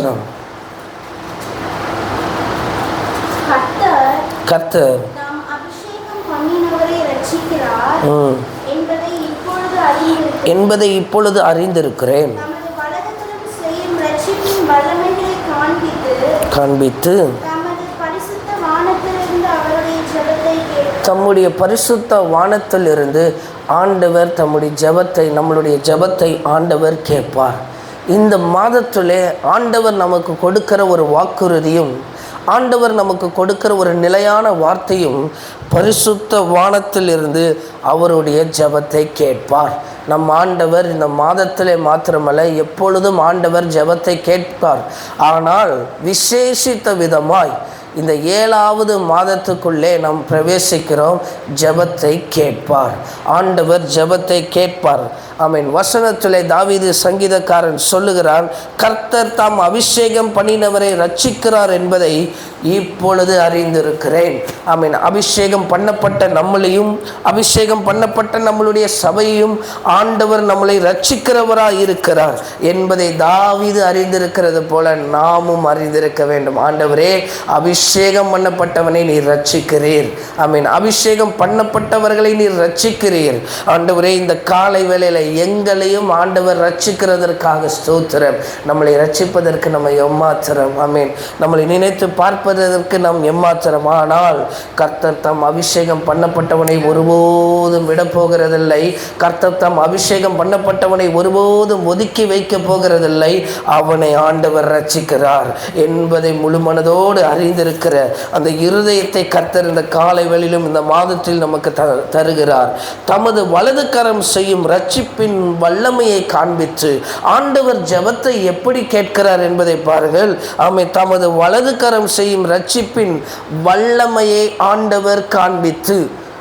வசனம். கர்த்தர் என்பதை இப்பொழுது அறிந்திருக்கிறேன். காண்பித்து தம்முடைய பரிசுத்த வானத்திலிருந்து ஆண்டவர் தம்முடைய ஜெபத்தை, நம்மளுடைய ஜெபத்தை ஆண்டவர் கேட்பார். இந்த மாதத்திலே ஆண்டவர் நமக்கு கொடுக்கிற ஒரு வாக்குறுதியும், ஆண்டவர் நமக்கு கொடுக்கிற ஒரு நிலையான வார்த்தையும், பரிசுத்த வானத்திலிருந்து அவருடைய ஜெபத்தை கேட்பார். நம் ஆண்டவர் இந்த மாதத்திலே மாத்திரமல்ல, எப்பொழுதும் ஆண்டவர் ஜெபத்தை கேட்பார். ஆனால் விசேஷித்த விதமாய் இந்த 7வது மாதத்துக்குள்ளே நாம் பிரவேசிக்கிறோம். ஜெபத்தை கேட்பார், ஆண்டவர் ஜெபத்தை கேட்பார். ஆமென். வசனத்திலே தாவீது சங்கீதக்காரன் சொல்லுகிறான், கர்த்தர் தாம் அபிஷேகம் பண்ணினவரை ரட்சிக்கிறார் என்பதை இப்பொழுது அறிந்திருக்கிறேன். ஆமென். அபிஷேகம் பண்ணப்பட்ட நம்மளையும், அபிஷேகம் பண்ணப்பட்ட நம்மளுடைய சபையையும் ஆண்டவர் நம்மளை ரட்சிக்கிறவராய் இருக்கிறார் என்பதை தாவீது அறிந்திருக்கிறது போல நாமும் அறிந்திருக்க வேண்டும். ஆண்டவரே, அபிஷேகம் பண்ணப்பட்டவனை நீர் ரட்சிக்கிறீர். ஆமென். அபிஷேகம் பண்ணப்பட்டவர்களை நீர் ரட்சிக்கிறீர். ஆண்டவரே, இந்த காலை வேளையில் எங்களையும் ஆண்டவர் ரட்சிக்கிறதற்காக ஸ்தோத்திரம். நம்மளை ரட்சிப்பதற்கு நம்ம எம்மாத்திரம். ஆமென். நம்மளை நினைத்து பார்ப்பதற்கு நாம் எம்மாத்திரம். ஆனால் கர்த்தர் தம் அபிஷேகம் பண்ணப்பட்டவனை ஒருபோதும் விட போகிறதில்லை. கர்த்தர் தம் அபிஷேகம் பண்ணப்பட்டவனை ஒருபோதும் ஒதுக்கி வைக்க போகிறதில்லை. அவனை ஆண்டவர் ரட்சிக்கிறார் என்பதை முழு மனதோடு அறிந்திருக்கிற அந்த இருதயத்தை கர்த்தர் இந்த காலை வேளையிலும் இந்த மாதத்தில் நமக்கு தருகிறார். தமது வலது கரம் செய்யும் ரட்சிப்பின் வல்லமையை காண்பித்து ஆண்டவர் ஜெபத்தை எப்படி கேட்கிறார் என்பதை பாருங்கள். ஆமென். தமது வலது கரம் செய்யும் ரட்சிப்பின் வல்லமையை ஆண்டவர் காண்பித்து,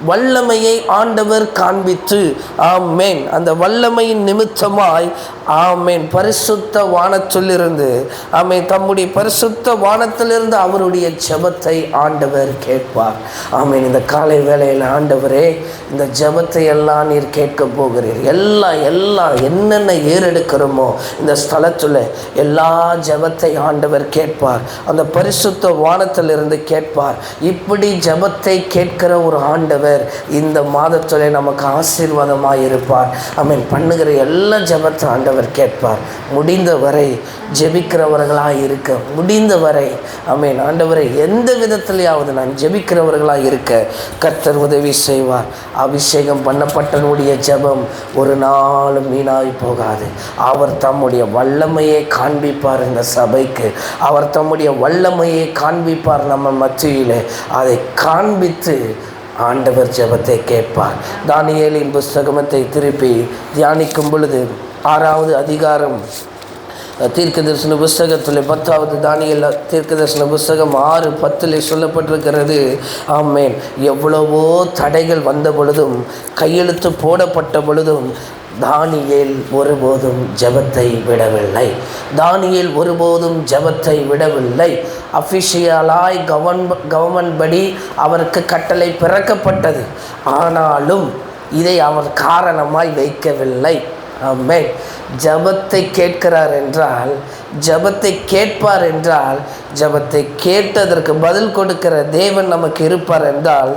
வல்லமையை ஆண்டவர் காண்பித்து, ஆமென், அந்த வல்லமையின் நிமித்தமாய், ஆமென், பரிசுத்த வானத்திலிருந்து, ஆமென், தம்முடைய பரிசுத்த வானத்திலிருந்து அவருடைய ஜெபத்தை ஆண்டவர் கேட்பார். ஆமென். இந்த காலை வேளையில் ஆண்டவரே, இந்த ஜெபத்தை எல்லாம் நீர் கேட்க போகிறீர். எல்லாம் என்னென்ன ஏறெடுக்கிறோமோ இந்த ஸ்தலத்தில் எல்லா ஜெபத்தை ஆண்டவர் கேட்பார். அந்த பரிசுத்த வானத்திலிருந்து கேட்பார். இப்படி ஜெபத்தை கேட்கிற ஒரு ஆண்டவர் இந்த மாதத்திலே நமக்கு ஆசீர்வாதமாக இருப்பார். ஆமென். பண்ணுகிற எல்லா ஜெபத்தை ஆண்டவர் கேட்பார். முடிந்தவரை ஜெபிக்கிறவர்களாக இருக்க, முடிந்தவரை, ஆமென், ஆண்டவரை எந்த விதத்திலேயாவது நான் ஜெபிக்கிறவர்களாக இருக்க கர்த்தர் உதவி செய்வார். அபிஷேகம் பண்ணப்பட்டனுடைய ஜெபம் ஒரு நாளும் வீணாய் போகாது. அவர் தம்முடைய வல்லமையை காண்பிப்பார் இந்த சபைக்கு. அவர் தம்முடைய வல்லமையை காண்பிப்பார் நம்ம மத்தியிலே. அதை காண்பித்து ஆண்டவர் ஜெபத்தை கேட்பார். தானியேலின் புஸ்தகத்தை திருப்பி தியானிக்கும் பொழுது 6வது அதிகாரம் தீர்க்க தரிசன புஸ்தகத்தில் 10வது தானியேல் தீர்க்க தரிசன புஸ்தகம் 6:10 சொல்லப்பட்டிருக்கிறது. ஆமென். எவ்வளவோ தடைகள் வந்த பொழுதும், கையெழுத்து போடப்பட்ட பொழுதும் தானியேல் ஒருபோதும் ஜெபத்தை விடவில்லை. தானியேல் ஒருபோதும் ஜெபத்தை விடவில்லை. அஃபிஷியலாய் கவர்மெண்ட் படி அவருக்கு கட்டளை பிறக்கப்பட்டது. ஆனாலும் இதை அவர் காரணமாய் வைக்கவில்லை. ஆமென். ஜெபத்தை கேட்கிறார் என்றால், ஜெபத்தை கேட்பார் என்றால், ஜெபத்தை கேட்டதற்கு பதில் கொடுக்கிற தேவன் நமக்கு இருப்பார் என்றால்,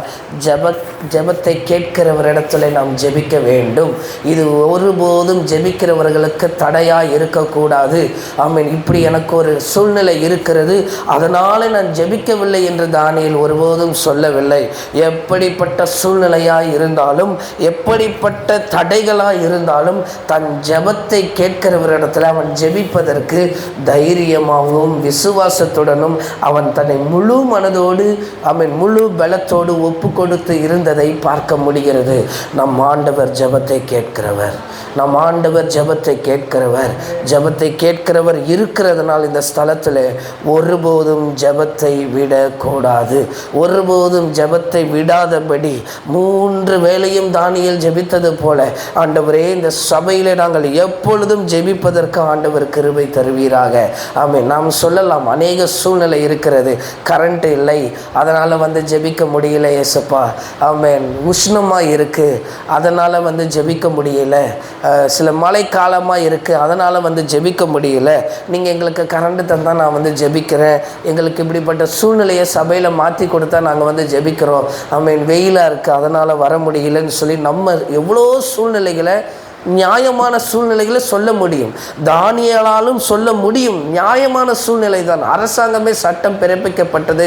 ஜெபத்தை கேட்கிறவரிடத்தில் நாம் ஜெபிக்க வேண்டும். இது ஒருபோதும் ஜெபிக்கிறவர்களுக்கு தடையாக இருக்கக்கூடாது. ஆமென். இப்படி எனக்கு ஒரு சூழ்நிலை இருக்கிறது, அதனால் நான் ஜெபிக்கவில்லை என்று தானியேல் ஒருபோதும் சொல்லவில்லை. எப்படிப்பட்ட சூழ்நிலையாக இருந்தாலும், எப்படிப்பட்ட தடைகளாக இருந்தாலும், தன் ஜெபத்தை கேட்கிறவரிடத்தில் அவன் ஜெபிப்பதற்கு தைரியமாகவும் விசுவாசத்துடனும் அவன் தன்னை முழு மனதோடு, அவன் முழு பலத்தோடு ஒப்பு கொடுத்து இருந்ததை பார்க்க முடிகிறது. நம் ஆண்டவர் ஜெபத்தை கேட்கிறவர். நம் ஆண்டவர் ஜெபத்தை கேட்கிறவர். ஜெபத்தை கேட்கிறவர் இருக்கிறதுனால் இந்த ஸ்தலத்தில் ஒருபோதும் ஜெபத்தை விடக்கூடாது. ஒருபோதும் ஜெபத்தை விடாதபடி 3 வேளையும் தானியேல் ஜெபித்தது போல ஆண்டவரே, இந்த சபையிலே நாங்கள் எப்பொழுதும் ஜெபிப்பதற்கு ஆண்டவர் கிருபை தருவீராக. ஆமென். நாம் சொல்லலாம், அநேக சூழ்நிலை இருக்கிறது, கரண்ட் இல்லை, அதனால் ஜெபிக்க முடியல ஏசப்பா. ஆமென் உஷ்ணமாக இருக்குது, அதனால் வந்து ஜெபிக்க முடியல, சில மழை காலமாக இருக்குது, அதனால் வந்து ஜெபிக்க முடியல, நீங்கள் எங்களுக்கு கரண்ட் தந்தால் நான் வந்து ஜெபிக்கிறேன், எங்களுக்கு இப்படிப்பட்ட சூழ்நிலையை சபையில் மாற்றி கொடுத்தா நாங்கள் வந்து ஜெபிக்கிறோம், ஆமென் வெயிலாக இருக்குது அதனால் வர முடியலன்னு சொல்லி நம்ம எவ்வளோ சூழ்நிலைகளை, நியாயமான சூழ்நிலைகளை சொல்ல முடியும். தானியேலாலும் சொல்ல முடியும், நியாயமான சூழ்நிலை தான். அரசாங்கமே சட்டம் பிறப்பிக்கப்பட்டது,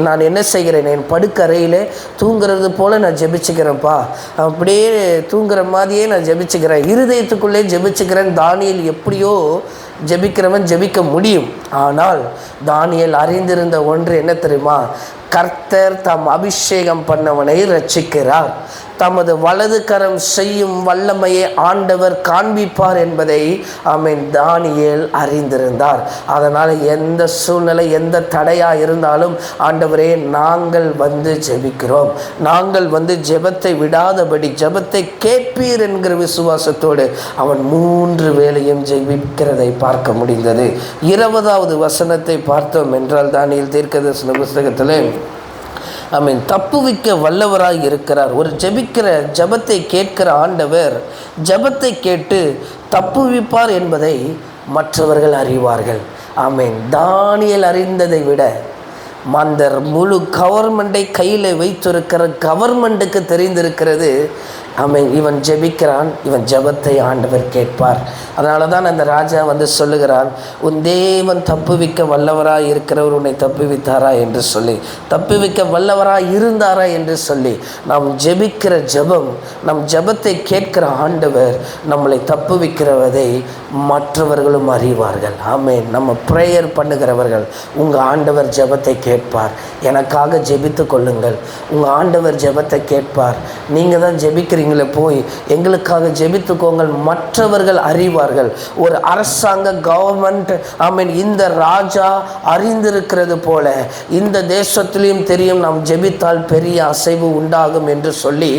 நான் என்ன செய்கிறேன், என் படுக்கறையில் தூங்குறது போல் நான் ஜெபிச்சுக்கிறேன்ப்பா, அப்படியே தூங்குற மாதிரியே நான் ஜெபிச்சுக்கிறேன், இருதயத்துக்குள்ளே ஜெபிச்சுக்கிறேன். தானியேல் எப்படியோ ஜெபிக்கிறவன் ஜெபிக்க முடியும். ஆனால் தானியேல் அறிந்திருந்த ஒன்று என்ன தெரியுமா? கர்த்தர் தாம் அபிஷேகம் பண்ணவனை ரட்சிக்கிறார், தமது வலது கரம் செய்யும் வல்லமையை ஆண்டவர் காண்பிப்பார் என்பதை ஆமென் தானியேல் அறிந்திருந்தார். அதனால் எந்த சூழ்நிலை, எந்த தடையாக இருந்தாலும் ஆண்டவரே நாங்கள் வந்து ஜெபிக்கிறோம், நாங்கள் வந்து ஜெபத்தை விடாதபடி ஜெபத்தை கேட்பீர் என்கிற விசுவாசத்தோடு அவன் 3 வேளையும் ஜெபிக்கிறதை பார்க்க முடிந்தது. 20வது வசனத்தை பார்த்தோம் என்றால் தானியேல் தீர்க்கதரிசன புஸ்தகத்தில் ஆமென் தப்புவிக்க வல்லவராய் இருக்கிறார். ஒரு ஜெபத்தை கேட்கிற ஆண்டவர் ஜெபத்தை கேட்டு தப்புவிப்பார் என்பதை மற்றவர்கள் அறிவார்கள். ஆமென் தானியேல் அறிந்ததை விட அந்த முழு கவர்மெண்ட்டை கையில் வைத்திருக்கிற கவர்மெண்ட்டுக்கு தெரிந்திருக்கிறது, ஆமென் இவன் ஜெபிக்கிறான், இவன் ஜெபத்தை ஆண்டவர் கேட்பார். அதனால தான் அந்த ராஜா வந்து சொல்லுகிறான், உன் தேவன் தப்புவிக்க வல்லவராய் இருக்கிறவர் உன்னை தப்புவித்தாரா என்று சொல்லி, தப்புவிக்க வல்லவராய் இருந்தாரா என்று சொல்லி. நாம் ஜெபிக்கிற ஜெபம், நம் ஜெபத்தை கேட்கிற ஆண்டவர் நம்மளை தப்புவிக்கிறவதை மற்றவர்களும் அறிவார்கள். ஆமென் நம்ம ப்ரேயர் பண்ணுகிறவர்கள், உங்கள் ஆண்டவர் ஜெபத்தை கேட்பார், எனக்காக ஜெபித்து கொள்ளுங்கள், உங்கள் ஆண்டவர் ஜெபத்தை கேட்பார், நீங்கள் தான் ஜெபிக்கிறீங்களே போய் எங்களுக்காக ஜெபித்துக்கோங்கள், மற்றவர்கள் அறிவார்கள். ஒரு அரசாங்க கவர்மெண்ட் ஆமென் இந்த ராஜா அறிந்திருக்கிறது போல இந்த தேசத்திலையும் தெரியும், நாம் ஜெபித்தால் பெரிய அசைவு உண்டாகும் என்று சொல்லி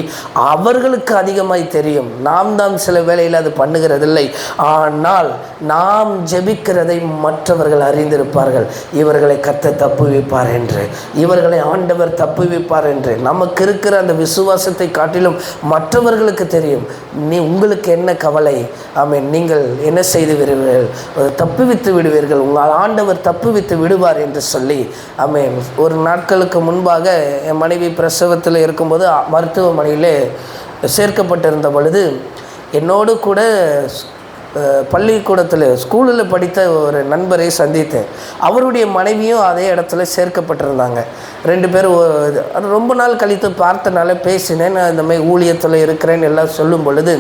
அவர்களுக்கு அதிகமாய் தெரியும். நாம் தான் சில வேளையில் அது பண்ணுகிறதில்லை, ஆனால் நாம் ஜெபிக்கிறதை மற்றவர்கள் அறிந்திருப்பார்கள். இவர்களை கர்த்தர் தப்புவிப்பார் என்று, இவர்களை ஆண்டவர் தப்புவிப்பார் என்று. நமக்கு இருக்கிற அந்த விசுவாசத்தை காட்டிலும் மற்றவர்களுக்கு தெரியும். உங்களுக்கு என்ன கவலை, ஆமென் நீங்கள் என்ன செய்து விடுவீர்கள், தப்புவித்து விடுவீர்கள், உங்கள் ஆண்டவர் தப்புவித்து விடுவார் என்று சொல்லி. ஆமென் ஒரு நாட்களுக்கு முன்பாக என் மனைவி பிரசவத்தில் இருக்கும்போது மருத்துவமனையில் சேர்க்கப்பட்டிருந்த பொழுது என்னோடு கூட பள்ளிக்கூடத்தில் ஸ்கூலில் படித்த ஒரு நண்பரை சந்தித்தேன். அவருடைய மனைவியும் அதே இடத்துல சேர்க்கப்பட்டிருந்தாங்க. 2 பேரும் அது ரொம்ப நாள் கழித்து பார்த்தனால பேசினேன். நான் இந்த மாதிரி ஊழியத்தில் இருக்கிறேன்னு எல்லாம் சொல்லும் பொழுது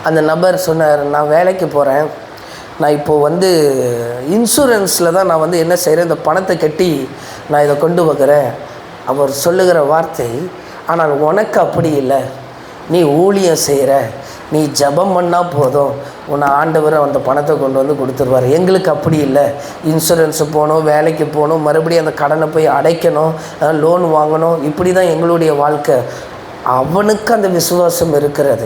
அந்த நபர் சொன்னார், நான் வேலைக்கு போகிறேன், நான் இப்போது வந்து இன்சூரன்ஸில் தான் நான் வந்து என்ன செய்கிறேன், இந்த பணத்தை கட்டி நான் இதை கொண்டு வைக்கிறேன். அவர் சொல்லுகிற வார்த்தை, ஆனால் உனக்கு அப்படி இல்லை, நீ ஊழியம் செய்கிற, நீ ஜெபம் பண்ணால் போதும், உன்னை ஆண்டவர் அந்த பணத்தை கொண்டு வந்து கொடுத்துருவார். எங்களுக்கு அப்படி இல்லை, இன்சூரன்ஸு போகணும், வேலைக்கு போகணும், மறுபடியும் அந்த கடனை போய் அடைக்கணும், லோன் வாங்கணும், இப்படி தான் எங்களுடைய வாழ்க்கை. அவனுக்கு அந்த விசுவாசம் இருக்கிறது,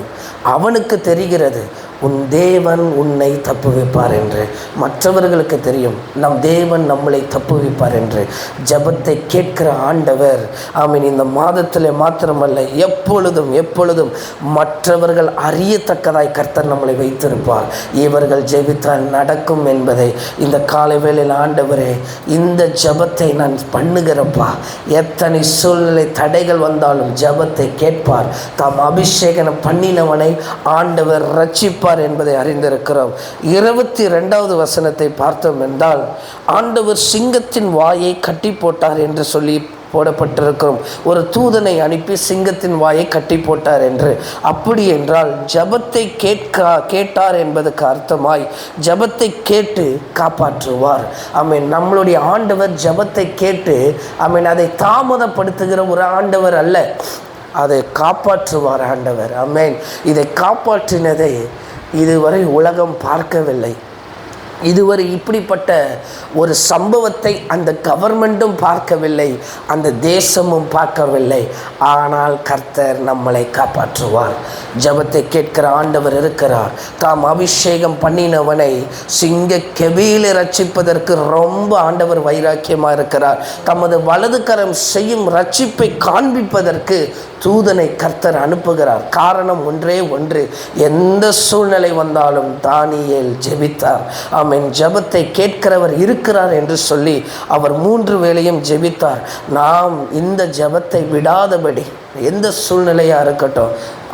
அவனுக்கு தெரிகிறது உன் தேவன் உன்னை தப்புவிப்பார் என்று. மற்றவர்களுக்கு தெரியும் நம் தேவன் நம்மளை தப்புவிப்பார் என்று. ஜெபத்தை கேட்கிற ஆண்டவர் ஆமீன் இந்த மாதத்தில் மாத்திரமல்ல எப்பொழுதும் எப்பொழுதும் மற்றவர்கள் அறியத்தக்கதாய் கர்த்தர் நம்மளை வைத்திருப்பார். இவர்கள் ஜெபித்தால் நடக்கும் என்பதை இந்த காலை வேளையில் ஆண்டவரே இந்த ஜெபத்தை நான் பண்ணுகிறப்பா, எத்தனை சூழ்நிலை தடைகள் வந்தாலும் ஜெபத்தை கேட்பார். தாம் அபிஷேகம் பண்ணினவனை ஆண்டவர் ரட்சிப்பார் என்பதை அறிந்திருக்கிறோம். 22வது வசனத்தை பார்த்தோம் என்றால், ஆண்டவர் சிங்கத்தின் வாயை கட்டி போட்டார் என்று சொல்லி போடப்பட்டிருக்கிறோம். ஒரு தூதனை அனுப்பி சிங்கத்தின் வாயை கட்டி போட்டார் என்று. அப்படி என்றால் ஜெபத்தை கேட்டார் என்பதற்கு அர்த்தமாய் ஜெபத்தை கேட்டு காப்பாற்றுவார். ஆமென். நம்மளுடைய ஆண்டவர் ஜெபத்தை கேட்டு ஆமென் அதை தாமதப்படுத்துகிற ஒரு ஆண்டவர் அல்ல, அதை காப்பாற்றுவார் ஆண்டவர். ஆமென். இதை காப்பாற்றினதை இதுவரை உலகம் பார்க்கவில்லை. இதுவரை இப்படிப்பட்ட ஒரு சம்பவத்தை அந்த கவர்மெண்ட்டும் பார்க்கவில்லை, அந்த தேசமும் பார்க்கவில்லை. ஆனால் கர்த்தர் நம்மளை காப்பாற்றுவார். ஜெபத்தை கேட்கிற ஆண்டவர் இருக்கிறார். தாம் அபிஷேகம் பண்ணினவனை சிங்க கெபியிலே ரட்சிப்பதற்கு ரொம்ப ஆண்டவர் வைராக்கியமாக இருக்கிறார். தமது வலது கரம் செய்யும் ரட்சிப்பை காண்பிப்பதற்கு தூதனை கர்த்தர் அனுப்புகிறார். காரணம் ஒன்றே ஒன்று, எந்த சூழ்நிலை வந்தாலும் தானியேல் ஜெபித்தார். ஆமென். ஜெபத்தை கேட்கிறவர் இருக்கிறார் என்று சொல்லி அவர் 3 வேளையும் ஜெபித்தார். நாம் இந்த ஜெபத்தை விடாதபடி எந்த சூழ்நிலையாக இருக்கட்டும்,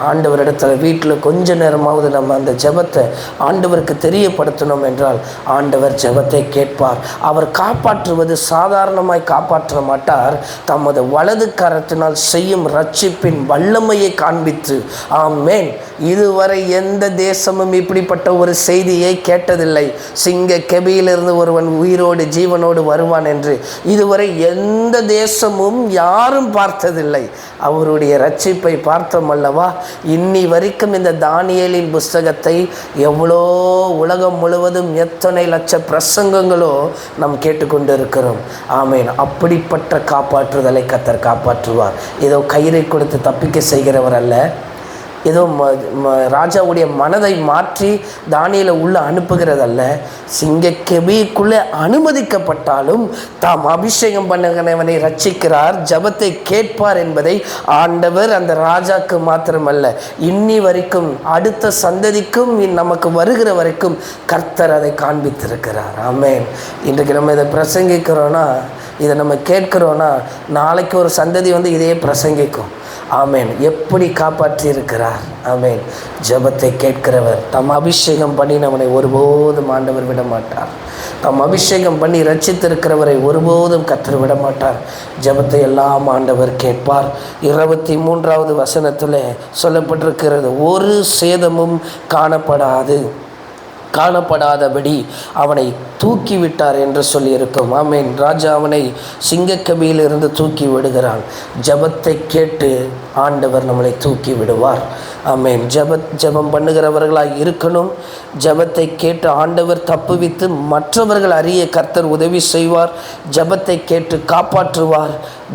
ஆண்டவரிடத்தில் வீட்டில் கொஞ்ச நேரமாவது நம்ம அந்த ஜெபத்தை ஆண்டவருக்கு தெரியப்படுத்தணும் என்றால் ஆண்டவர் ஜெபத்தை கேட்பார். அவர் காப்பாற்றுவது சாதாரணமாய் காப்பாற்ற மாட்டார். தமது வலது கரத்தினால் செய்யும் ரட்சிப்பின் வல்லமையை காண்பித்து, ஆமென். இதுவரை எந்த தேசமும் இப்படிப்பட்ட ஒரு செய்தியை கேட்டதில்லை. சிங்க கெபியிலிருந்து ஒருவன் உயிரோடு ஜீவனோடு வருவான் என்று இதுவரை எந்த தேசமும் யாரும் பார்த்ததில்லை. அவருடைய ரட்சிப்பை பார்த்தோம் அல்லவா? இன்னி வரைக்கும் இந்த தானியேலின் புஸ்தகத்தை எவ்வளோ உலகம் முழுவதும் எத்தனை லட்ச பிரசங்கங்களோ நாம் கேட்டுக்கொண்டு இருக்கிறோம். ஆமேன். அப்படிப்பட்ட காப்பாற்றுதலை கர்த்தர் காப்பாற்றுவார். ஏதோ கயிறை கொடுத்து தப்பிக்க செய்கிறவர் அல்ல. ஏதோ ராஜாவுடைய மனதை மாற்றி தானியேலை உள்ளே அனுப்புகிறதல்ல. சிங்க கெபிக்குள்ளே அனுமதிக்கப்பட்டாலும் தாம் அபிஷேகம் பண்ணுகிறவனை ரட்சிக்கிறார், ஜெபத்தை கேட்பார் என்பதை ஆண்டவர் அந்த ராஜாக்கு மாத்திரமல்ல, இன்னி வரைக்கும் அடுத்த சந்ததிக்கும் நமக்கு வருகிற வரைக்கும் கர்த்தர் அதை காண்பித்திருக்கிறார். ஆமென். இன்றைக்கு நம்ம இதை பிரசங்கிக்கிறோன்னா, இதை நம்ம கேட்கிறோன்னா, நாளைக்கு ஒரு சந்ததி வந்து இதையே பிரசங்கிக்கும். ஆமேன். எப்படி காப்பாற்றி இருக்கிறார். ஆமேன். ஜெபத்தை கேட்கிறவர், தம் அபிஷேகம் பண்ணினவனை ஒருபோதும் ஆண்டவர் விட மாட்டார். தம் அபிஷேகம் பண்ணி ரட்சித்திருக்கிறவரை ஒருபோதும் கர்த்தர் விட மாட்டார். ஜெபத்தை எல்லாம் ஆண்டவர் கேட்பார். 23வது வசனத்தில் சொல்லப்பட்டிருக்கிறது, ஒரு சேதமும் காணப்படாதபடி அவனை தூக்கிவிட்டார் என்று சொல்லியிருக்கும். ஆமேன். ராஜா அவனை சிங்கக்கபியிலிருந்து தூக்கி விடுகிறான். ஜெபத்தை கேட்டு ஆண்டவர் நம்மளை தூக்கி விடுவார். ஆமேன். ஜெபம் பண்ணுகிறவர்களாக இருக்கணும். ஜெபத்தை கேட்டு ஆண்டவர் தப்புவித்து மற்றவர்கள் அறிய கர்த்தர் உதவி செய்வார். ஜெபத்தை கேட்டு காப்பாற்றுவார்.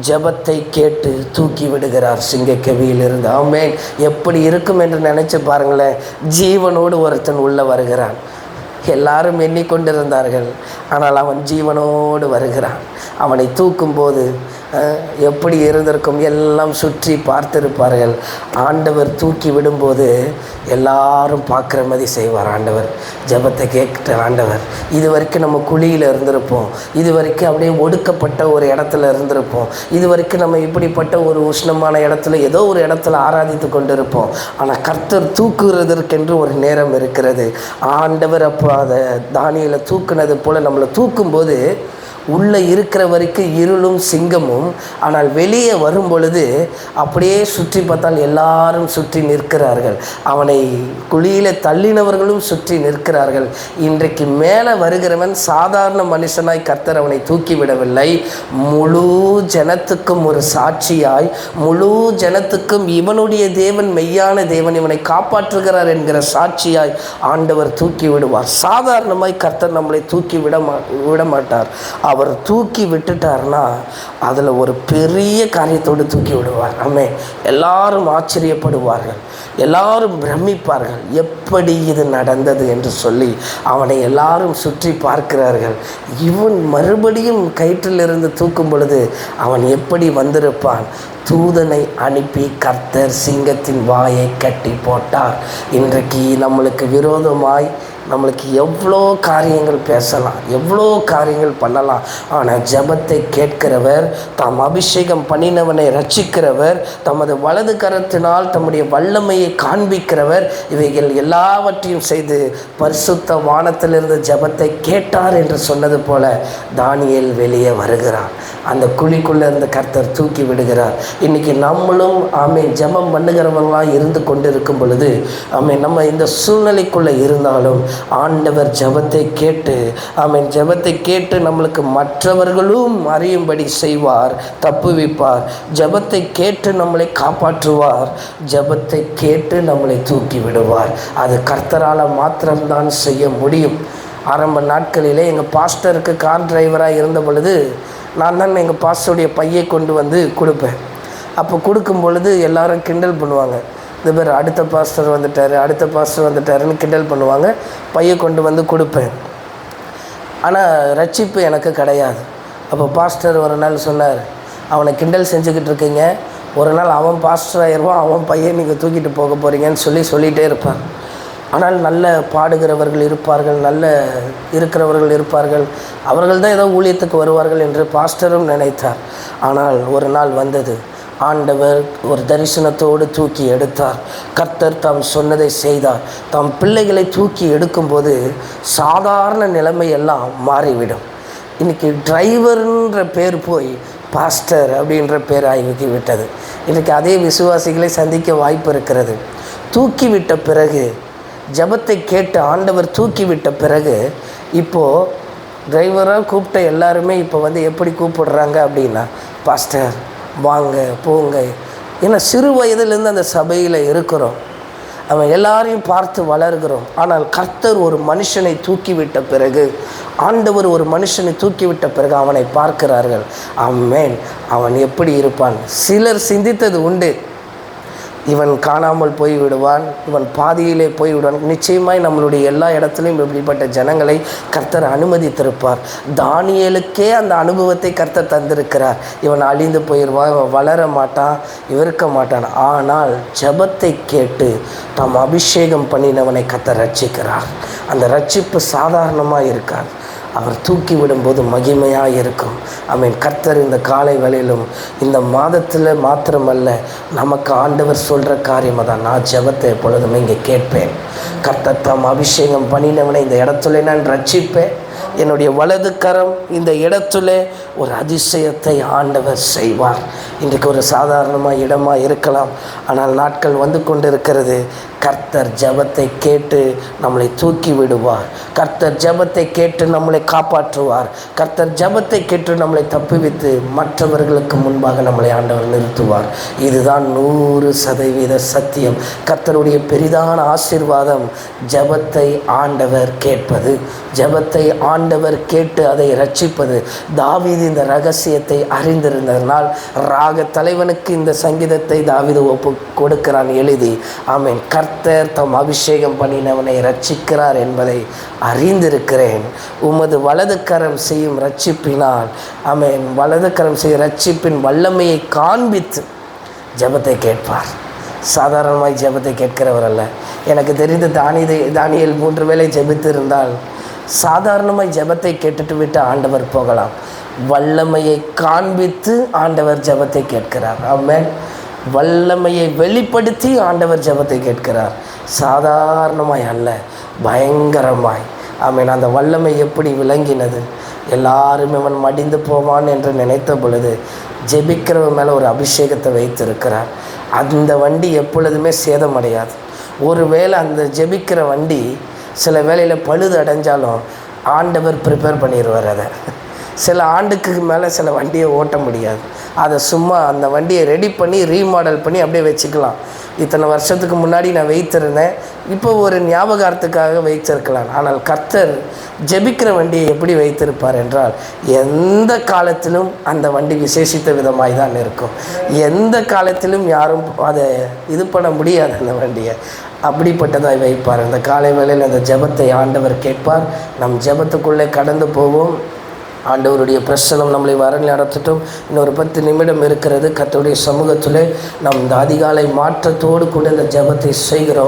ஜெபத்தை கேட்டு தூக்கி விடுகிறார் சிங்கக்கபியிலிருந்து. ஆமேன். எப்படி இருக்கும் என்று நினைச்சு பாருங்களேன். ஜீவனோடு ஒருத்தன் உள்ள வருகிறான். எல்லாரும் எண்ணிக்கொண்டிருந்தார்கள், ஆனால் அவன் ஜீவனோடு வருகிறான். அவனை தூக்கும்போது எப்படி இருந்திருக்கும்? எல்லாம் சுற்றி பார்த்திருப்பார்கள். ஆண்டவர் தூக்கி விடும்போது எல்லாரும் பார்க்குற மாதிரி செய்வார் ஆண்டவர். ஜெபத்தை கேட்கிற ஆண்டவர். இது வரைக்கும் நம்ம குழியில் இருந்திருப்போம், இது வரைக்கும் அப்படியே ஒடுக்கப்பட்ட ஒரு இடத்துல இருந்திருப்போம், இது வரைக்கும் நம்ம இப்படிப்பட்ட ஒரு உஷ்ணமான இடத்துல ஏதோ ஒரு இடத்துல ஆராதித்து கொண்டு இருப்போம். ஆனால் கர்த்தர் தூக்குறதற்கென்று ஒரு நேரம் இருக்கிறது. ஆண்டவர் அப்போ அதை தானியேலை தூக்குனது போல் நம்மளை தூக்கும்போது உள்ளே இருக்கிற வரைக்கும் இருளும் சிங்கமும், ஆனால் வெளியே வரும் பொழுது அப்படியே சுற்றி பார்த்தால் எல்லாரும் சுற்றி நிற்கிறார்கள். அவனை குழியில் தள்ளினவர்களும் சுற்றி நிற்கிறார்கள். இன்றைக்கு மேலே வருகிறவன் சாதாரண மனுஷனாய் கர்த்தர் அவனை தூக்கிவிடவில்லை. முழு ஜனத்துக்கும் ஒரு சாட்சியாய், முழு ஜனத்துக்கும் இவனுடைய தேவன் மெய்யான தேவன், இவனை காப்பாற்றுகிறார் என்கிற சாட்சியாய் ஆண்டவர் தூக்கி விடுவார். சாதாரணமாய் கர்த்தர் நம்மளை தூக்கி விட மாட்டார். அவர் தூக்கி விட்டுட்டார்னா அதில் ஒரு பெரிய காரியத்தோடு தூக்கி விடுவார். ஆமே. எல்லாரும் ஆச்சரியப்படுவார்கள், எல்லாரும் பிரமிப்பார்கள், எப்படி இது நடந்தது என்று சொல்லி அவனை எல்லாரும் சுற்றி பார்க்கிறார்கள். இவன் மறுபடியும் கயிற்றிலிருந்து தூக்கும் பொழுது அவன் எப்படி வந்திருப்பான்? தூதனை அனுப்பி கர்த்தர் சிங்கத்தின் வாயை கட்டி போட்டார். இன்றைக்கு நம்மளுக்கு விரோதமாய் நம்மளுக்கு எவ்வளோ காரியங்கள் பேசலாம், எவ்வளோ காரியங்கள் பண்ணலாம். ஆனால் ஜெபத்தை கேட்கிறவர், தாம் அபிஷேகம் பண்ணினவனை ரட்சிக்கிறவர், தமது வலது கரத்தினால் தம்முடைய வல்லமையை காண்பிக்கிறவர், இவைகள் எல்லாவற்றையும் செய்து பரிசுத்த வானத்திலிருந்து ஜெபத்தை கேட்டார் என்று சொன்னது போல தானியேல் வெளியே வருகிறார். அந்த குழிக்குள்ளே இருந்த கர்த்தர் தூக்கி விடுகிறார். இன்றைக்கி நம்மளும் ஜெபம் பண்ணுகிறவங்களாக இருந்து கொண்டு இருக்கும் பொழுது நம்ம இந்த சூழ்நிலைக்குள்ளே இருந்தாலும் ஆண்டவர் ஜெபத்தை கேட்டு ஜெபத்தை கேட்டு நம்மளுக்கு மற்றவர்களும் அறியும்படி செய்வார், தப்புவிப்பார். ஜெபத்தை கேட்டு நம்மளை காப்பாற்றுவார். ஜெபத்தை கேட்டு நம்மளை தூக்கி விடுவார். அது கர்த்தரால் மாத்திரம்தான் செய்ய முடியும். ஆரம்ப நாட்களிலே எங்கள் பாஸ்டருக்கு கார் டிரைவராக இருந்த பொழுது நான் தான் எங்கள் பாஸ்டருடைய பையை கொண்டு வந்து கொடுப்பேன். அப்போ கொடுக்கும் பொழுது எல்லாரும் கிண்டல் பண்ணுவாங்க. இந்த பேர் அடுத்த பாஸ்டர் வந்துட்டாருன்னு கிண்டல் பண்ணுவாங்க. பையை கொண்டு வந்து கொடுப்பேன். ஆனால் ரட்சிப்பு எனக்கு கிடையாது. அப்போ பாஸ்டர் ஒரு நாள் சொன்னார், அவனை கிண்டல் செஞ்சுக்கிட்டு இருக்கீங்க, ஒரு நாள் அவன் பாஸ்டர் ஆயிடுவான், அவன் பையன் நீங்கள் தூக்கிட்டு போக போகிறீங்கன்னு சொல்லிகிட்டே இருப்பார். ஆனால் நல்ல பாடுகிறவர்கள் இருப்பார்கள், நல்ல இருக்கிறவர்கள் இருப்பார்கள், அவர்கள் தான் ஏதோ ஊழியத்துக்கு வருவார்கள் என்று பாஸ்டரும் நினைத்தார். ஆனால் ஒரு நாள் வந்தது, ஆண்டவர் ஒரு தரிசனத்தோடு தூக்கி எடுத்தார். கர்த்தர் தாம் சொன்னதை செய்தார். தாம் பிள்ளைகளை தூக்கி எடுக்கும்போது சாதாரண நிலைமை எல்லாம் மாறிவிடும். இன்றைக்கி டிரைவர்ன்ற பேர் போய் பாஸ்டர் அப்படின்ற பேர் ஆகி விட்டது. இன்றைக்கி அதே விசுவாசிகளை சந்திக்க வாய்ப்பு இருக்கிறது. தூக்கிவிட்ட பிறகு, ஜபத்தை கேட்டு ஆண்டவர் தூக்கிவிட்ட பிறகு, இப்போது டிரைவராக கூப்பிட்ட எல்லாருமே இப்போ எப்படி கூப்பிடுறாங்க அப்படின்னா, பாஸ்டர் வாங்க போங்க. ஏன்னா சிறு வயதிலேருந்து அந்த சபையில் இருக்கிறோம், அவன் எல்லாரையும் பார்த்து வளர்கிறோம். ஆனால் கர்த்தர் ஒரு மனுஷனை தூக்கிவிட்ட பிறகு, ஆண்டவர் ஒரு மனுஷனை தூக்கிவிட்ட பிறகு அவனை பார்க்கிறார்கள். ஆமென், அவன் எப்படி இருப்பான். சிலர் சிந்தித்தது உண்டு, இவன் காணாமல் போய்விடுவான், இவன் பாதியிலே போய்விடுவான். நிச்சயமாய் நம்மளுடைய எல்லா இடத்துலையும் இப்படிப்பட்ட ஜனங்களை கர்த்தர் அனுமதித்திருப்பார். தானியேலுக்கே அந்த அனுபவத்தை கர்த்தர் தந்திருக்கிறார். இவன் அழிந்து போயிடுவான், இவன் வளர மாட்டான், இருக்க மாட்டான். ஆனால் ஜபத்தை கேட்டு தாம் அபிஷேகம் பண்ணினவனை கர்த்தர் ரட்சிக்கிறார். அந்த ரட்சிப்பு சாதாரணமாக இருக்காது, அவர் தூக்கி விடும்போது மகிமையாக இருக்கும். ஆமென். கர்த்தர் இந்த காலை வேளையிலும் இந்த மாதத்தில் மாத்திரமல்ல, நமக்கு ஆண்டவர் சொல்கிற காரியம் தான். நான் ஜெபத்தை எப்பொழுதுமே இங்கே கேட்பேன். கர்த்தர் தாம் அபிஷேகம் பண்ணினவனை இந்த இடத்துல நான் ரட்சிப்பேன். என்னுடைய வலது கரம் இந்த இடத்துல ஒரு அதிசயத்தை ஆண்டவர் செய்வார். இன்றைக்கு ஒரு சாதாரணமாக இடமாக இருக்கலாம், ஆனால் நாட்கள் வந்து கொண்டு இருக்கிறது. கர்த்தர் ஜெபத்தை கேட்டு நம்மளை தூக்கி விடுவார். கர்த்தர் ஜெபத்தை கேட்டு நம்மளை காப்பாற்றுவார். கர்த்தர் ஜெபத்தை கேட்டு நம்மளை தப்புவித்து மற்றவர்களுக்கு முன்பாக நம்மளை ஆண்டவர் நிறுத்துவார். இதுதான் 100% சத்தியம். கர்த்தருடைய பெரிதான ஆசீர்வாதம் ஜெபத்தை ஆண்டவர் கேட்பது, ஜெபத்தை ஆண்டவர் கேட்டு அதை ரட்சிப்பது. தாவீது இந்த ரகசியத்தை அறிந்திருந்ததனால் ராக தலைவனுக்கு இந்த சங்கீதத்தை தாவீது ஒப்பு கொடுக்கிறான் எழுதி. ஆமென். கர்த்தர் தம் அபிஷேகம் பண்ணினவனை ரட்சிக்கிறார் என்பதை அறிந்திருக்கிறேன். உமது வலது கரம் செய்யும் ரட்சிப்பினால், ஆமென், வலது கரம் செய்யும் ரட்சிப்பின் வல்லமையை காண்பித்து ஜெபத்தை கேட்பார். சாதாரணமாய் ஜெபத்தை கேட்கிறவர் அல்ல. எனக்கு தெரிந்த தானியேல் 3 வேளை ஜெபித்து இருந்தால் சாதாரணமாய் ஜெபத்தை கேட்டுட்டு விட்டு ஆண்டவர் போகலாம். வல்லமையை காண்பித்து ஆண்டவர் ஜெபத்தை கேட்கிறார். ஆமென். வல்லமையை வெளிப்படுத்தி ஆண்டவர் ஜெபத்தை கேட்கிறார். சாதாரணமாய் அல்ல, பயங்கரமாய். ஆமென். அந்த வல்லமை எப்படி விளங்கினது? எல்லாரும் இவன் மடிந்து போவான் என்று நினைத்த பொழுது ஜெபிக்கிறவன் மேலே ஒரு அபிஷேகத்தை வைத்திருக்கிறார். அந்த வண்டி எப்பொழுதுமே சேதமடையாது. ஒருவேளை அந்த ஜெபிக்கிற வண்டி சில வேளையில் பழுது அடைஞ்சாலும் ஆண்டவர் ப்ரிப்பேர் பண்ணிடுவார். அதை சில ஆண்டுக்கு மேலே சில வண்டியை ஓட்ட முடியாது. அதை சும்மா அந்த வண்டியை ரெடி பண்ணி ரீமாடல் பண்ணி அப்படியே வச்சுக்கலாம். இத்தனை வருஷத்துக்கு முன்னாடி நான் வைத்திருந்தேன், இப்போ ஒரு ஞாபகார்த்தத்துக்காக வைத்திருக்கலாம். ஆனால் கர்த்தர் ஜெபிக்கிற வண்டியை எப்படி வைத்திருப்பார் என்றால், எந்த காலத்திலும் அந்த வண்டி விசேஷித்த விதமாய் தான் இருக்கும். எந்த காலத்திலும் யாரும் அதை இது பண்ண முடியாது அந்த வண்டியை. அப்படிப்பட்டதாய் வைப்பார். அந்த காலை வேளையில் அந்த ஜெபத்தை ஆண்டவர் கேட்பார். நம் ஜெபத்துக்குள்ளே கடந்து போவோம். ஆண்டவருடைய பிரசனம் நம்மளை வரல் நடத்தட்டும். இன்னொரு 10 நிமிடம் இருக்கிறது. கர்த்தருடைய சமூகத்தில் நாம் இந்த அதிகாலை மாற்றத்தோடு கூட இந்த ஜெபத்தை செய்கிறோம்.